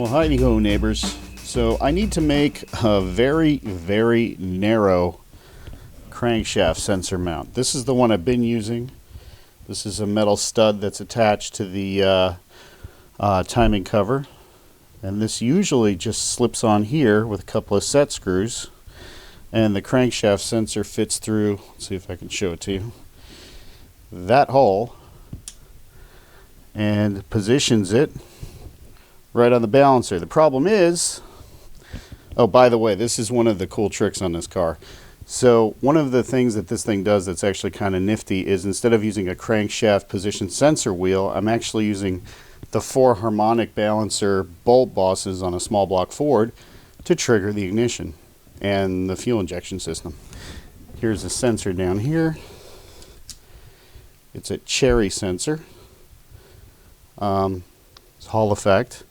Heidi ho, neighbors. So I need to make a very, very narrow crankshaft sensor mount. This is the one I've been using. This is a metal stud that's attached to the timing cover. And this usually just slips on here with a couple of set screws. And the crankshaft sensor fits through, let's see if I can show it to you, that hole, and positions it right on the balancer. The problem is, oh, by the way, this is one of the cool tricks on this car. So one of the things that this thing does that's actually kind of nifty is instead of using a crankshaft position sensor wheel, I'm actually using the 4 harmonic balancer bolt bosses on a small block Ford to trigger the ignition and the fuel injection system. Here's a sensor down here. It's a Cherry sensor. It's Hall effect.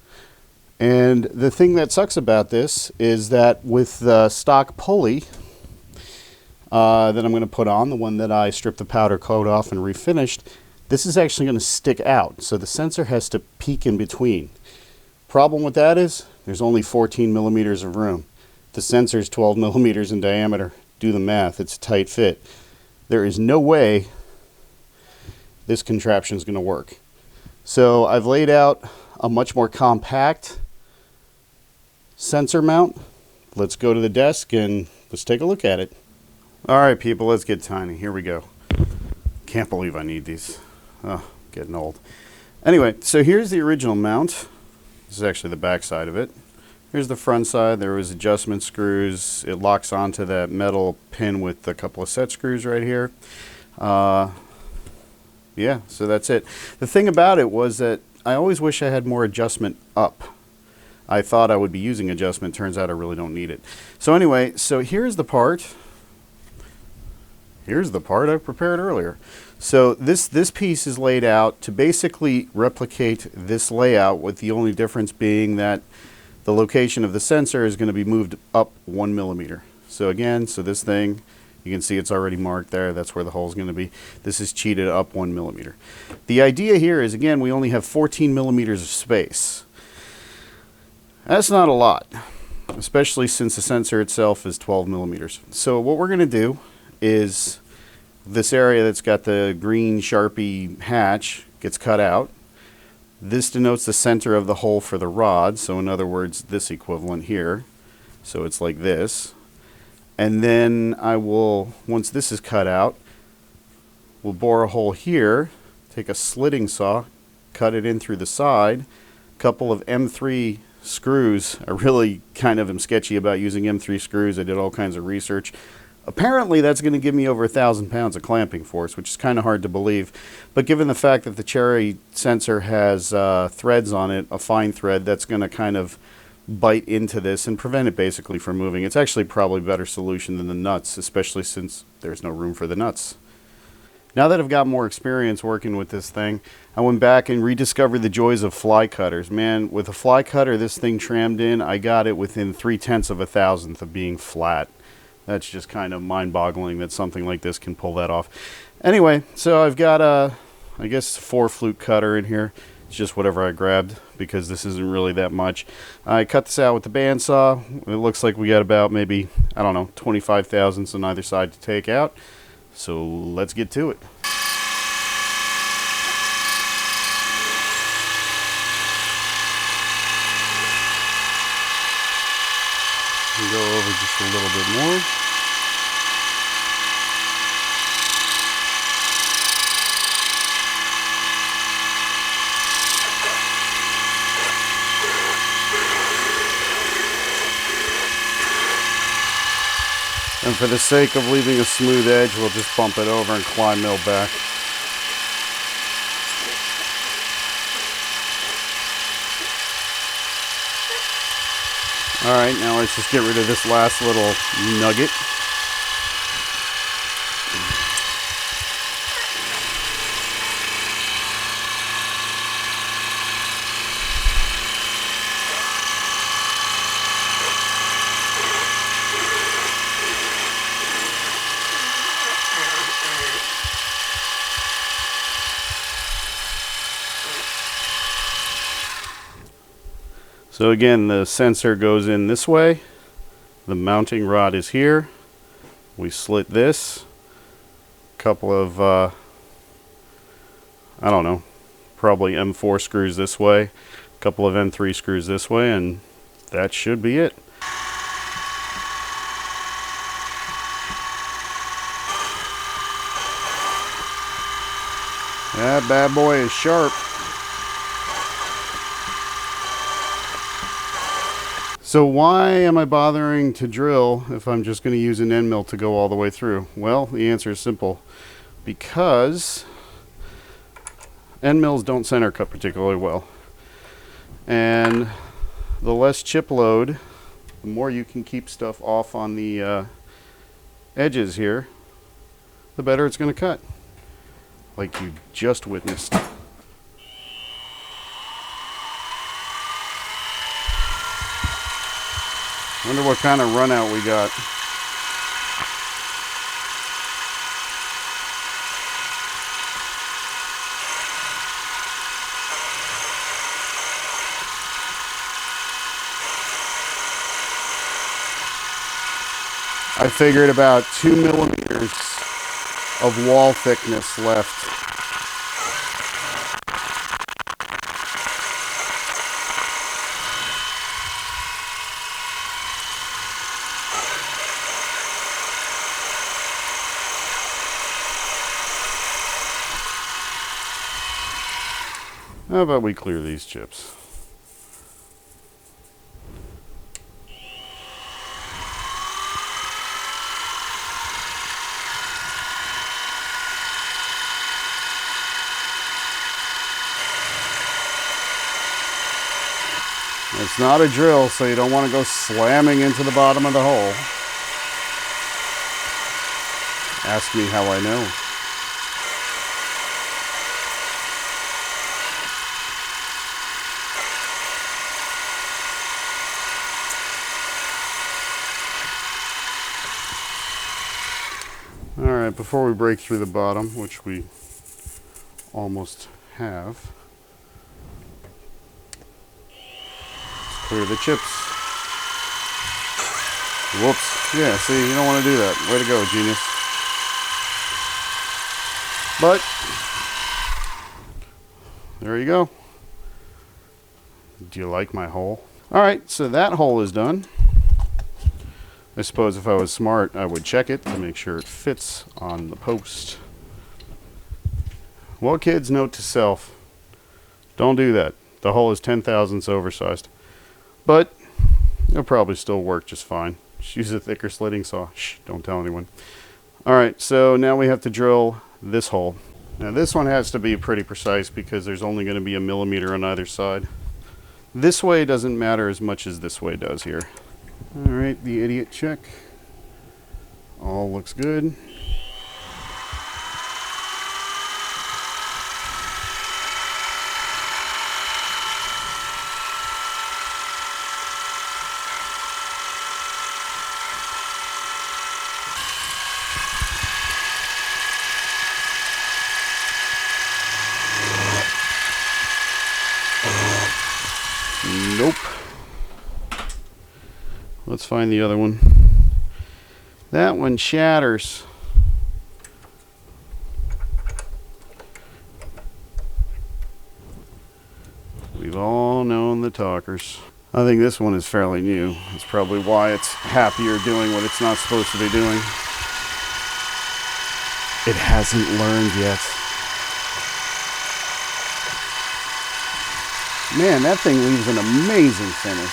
And the thing that sucks about this is that with the stock pulley that I'm going to put on, the one that I stripped the powder coat off and refinished, this is actually going to stick out. So the sensor has to peek in between. Problem with that is there's only 14 millimeters of room. The sensor is 12 millimeters in diameter. Do the math. It's a tight fit. There is no way this contraption is going to work. So I've laid out a much more compact sensor mount. Let's go to the desk and let's take a look at it. All right, people, let's get tiny. Here we go. Can't believe I need these. Oh, getting old. Anyway, so here's the original mount. This is actually the back side of it. Here's the front side. There was adjustment screws. It locks onto that metal pin with a couple of set screws right here. Yeah, so that's it. The thing about it was that I always wish I had more adjustment up. I thought I would be using adjustment. Turns out I really don't need it. So anyway, so here's the part. Here's the part I prepared earlier. So this piece is laid out to basically replicate this layout, with the only difference being that the location of the sensor is going to be moved up 1 millimeter. So again, so this thing, you can see it's already marked there. That's where the hole is going to be. This is cheated up 1 millimeter. The idea here is, again, we only have 14 millimeters of space. That's not a lot, especially since the sensor itself is 12 millimeters. So what we're going to do is this area that's got the green Sharpie hatch gets cut out. This denotes the center of the hole for the rod. So in other words, this equivalent here. So it's like this. And then I will, once this is cut out, we'll bore a hole here, take a slitting saw, cut it in through the side, a couple of M3 screws. I really kind of am sketchy about using M3 screws. I did all kinds of research. Apparently that's going to give me over 1,000 pounds of clamping force, which is kind of hard to believe. But given the fact that the Cherry sensor has threads on it, a fine thread, that's going to kind of bite into this and prevent it basically from moving. It's actually probably a better solution than the nuts, especially since there's no room for the nuts. Now that I've got more experience working with this thing, I went back and rediscovered the joys of fly cutters. Man, with a fly cutter, this thing trammed in, I got it within 0.3 of a thousandth of being flat. That's just kind of mind-boggling that something like this can pull that off. Anyway, so I've got a, I guess, 4-flute cutter in here. It's just whatever I grabbed because this isn't really that much. I cut this out with the bandsaw. It looks like we got about maybe, I don't know, 25 thousandths on either side to take out. So let's get to it. Go over just a little bit more. And for the sake of leaving a smooth edge, we'll just bump it over and climb mill back. Alright, now let's just get rid of this last little nugget. So again, the sensor goes in this way. The mounting rod is here. We slit this. A couple of, I don't know, probably M4 screws this way. A couple of M3 screws this way, and that should be it. That bad boy is sharp. So why am I bothering to drill if I'm just going to use an end mill to go all the way through? Well, the answer is simple. Because end mills don't center cut particularly well. And the less chip load, the more you can keep stuff off on the edges here, the better it's going to cut. Like you just witnessed. Wonder what kind of run out we got. I figured about 2 millimeters of wall thickness left. How about we clear these chips? It's not a drill, so you don't want to go slamming into the bottom of the hole. Ask me how I know. Alright, before we break through the bottom, which we almost have, let's clear the chips. Whoops. Yeah, see, you don't want to do that. Way to go, genius. But, there you go. Do you like my hole? Alright, so that hole is done. I suppose if I was smart, I would check it to make sure it fits on the post. Well, kids, note to self. Don't do that. The hole is 10 thousandths oversized. But it'll probably still work just fine. Just use a thicker slitting saw. Shh, don't tell anyone. Alright, so now we have to drill this hole. Now this one has to be pretty precise because there's only going to be a millimeter on either side. This way doesn't matter as much as this way does here. Alright, the idiot check. All looks good. Nope. Let's find the other one. That one shatters. We've all known the talkers. I think this one is fairly new. That's probably why it's happier doing what it's not supposed to be doing. It hasn't learned yet. Man, that thing leaves an amazing finish.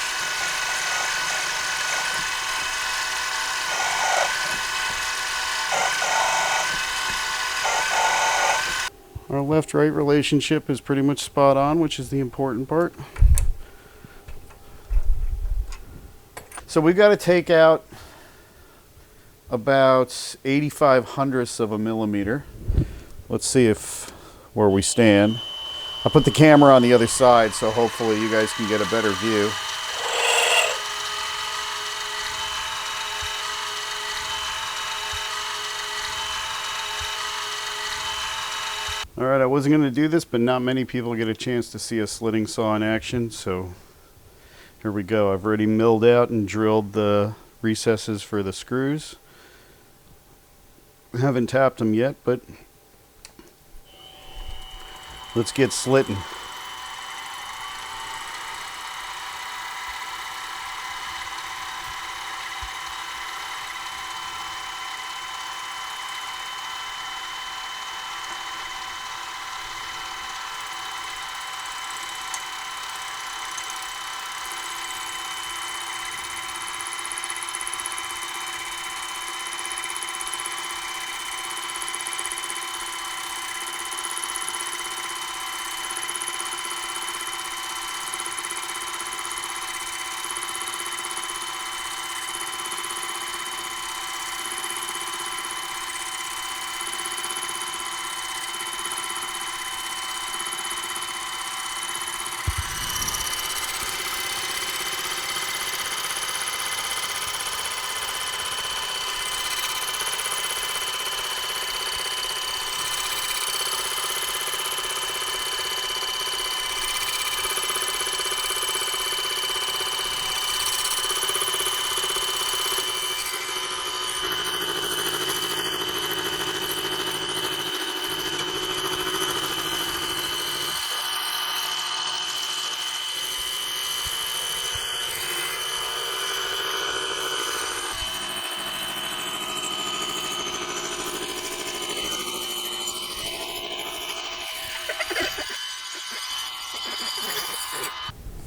Our left-right relationship is pretty much spot on, which is the important part. So we've got to take out about 85 hundredths of a millimeter. Let's see if where we stand. I'll put the camera on the other side so hopefully you guys can get a better view. Alright, I wasn't going to do this, but not many people get a chance to see a slitting saw in action, so Here we go. I've already milled out and drilled the recesses for the screws. Haven't tapped them yet, but let's get slitting.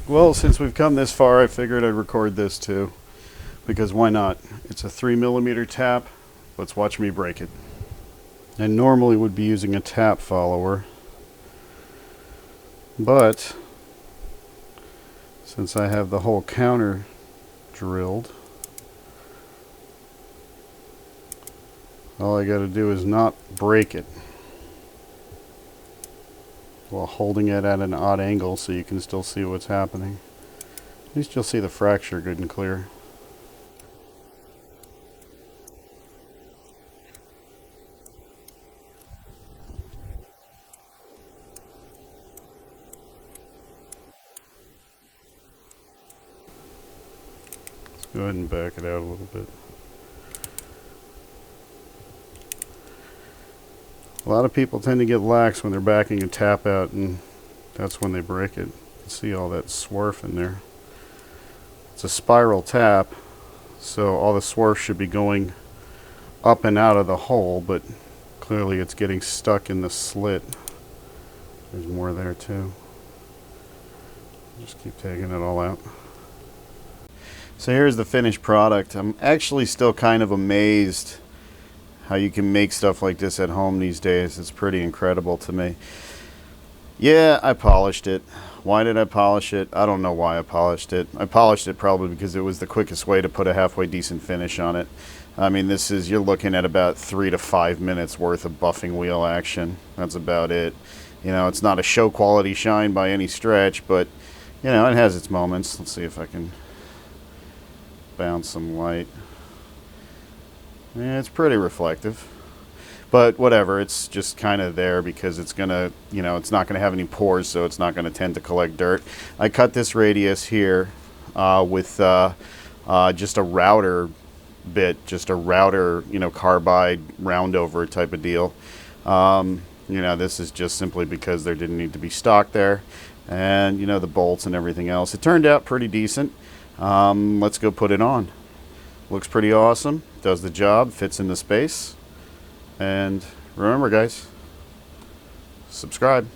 Well, since we've come this far, I figured I'd record this too, because why not? It's a 3mm tap. Let's watch me break it. I normally would be using a tap follower, but since I have the whole counter drilled, all I got to do is not break it while holding it at an odd angle so you can still see what's happening. At least you'll see the fracture good and clear. Let's go ahead and back it out a little bit. A lot of people tend to get lax when they're backing a tap out, and that's when they break it. You can see all that swarf in there. It's a spiral tap, so all the swarf should be going up and out of the hole, but clearly it's getting stuck in the slit. There's more there too. Just keep taking it all out. So here's the finished product. I'm actually still kind of amazed how you can make stuff like this at home these days. It's pretty incredible to me. Yeah, I polished it. Why did I polish it? I don't know why I polished it. I polished it probably because it was the quickest way to put a halfway decent finish on it. I mean, you're looking at about 3 to 5 minutes worth of buffing wheel action. That's about it. You know, it's not a show quality shine by any stretch, but you know, it has its moments. Let's see if I can bounce some light. Yeah, it's pretty reflective, but whatever, it's just kind of there because it's gonna, you know, it's not gonna have any pores, so it's not gonna tend to collect dirt. I cut this radius here with just a router bit, just a router, you know, carbide roundover type of deal. You know, this is just simply because there didn't need to be stock there, and you know, the bolts and everything else. It turned out pretty decent. Let's go put it on. Looks pretty awesome, does the job, fits in the space, and remember guys, subscribe.